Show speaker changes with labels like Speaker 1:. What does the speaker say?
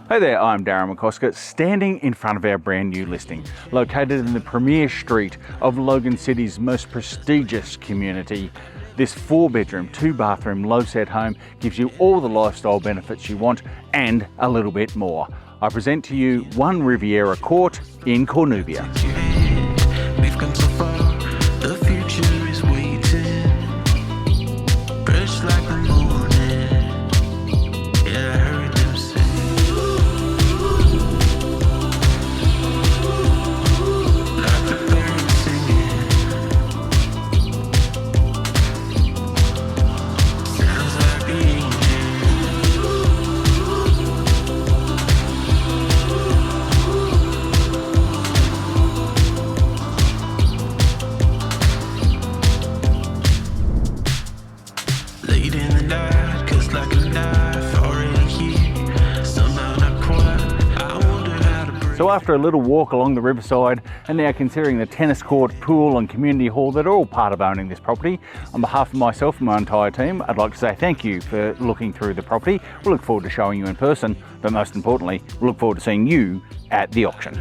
Speaker 1: Hey there, I'm Darren McCosker, standing in front of our brand new listing, located in the premier street of Logan City's most prestigious community. This 4-bedroom, 2-bathroom, low-set home gives you all the lifestyle benefits you want and a little bit more. I present to you One Riviera Court in Cornubia.
Speaker 2: We've come so far, the future is waiting. Fresh like the morning. Yeah, I heard them say. Like the birds singing. Sounds like the late in the night, 'cause like a knife already here. Somehow not quite. I wonder how to break.
Speaker 1: So after a little walk along the riverside and now considering the tennis court, pool and community hall that are all part of owning this property, on behalf of myself and my entire team, I'd like to say thank you for looking through the property. We look forward to showing you in person, but most importantly, we look forward to seeing you at the auction.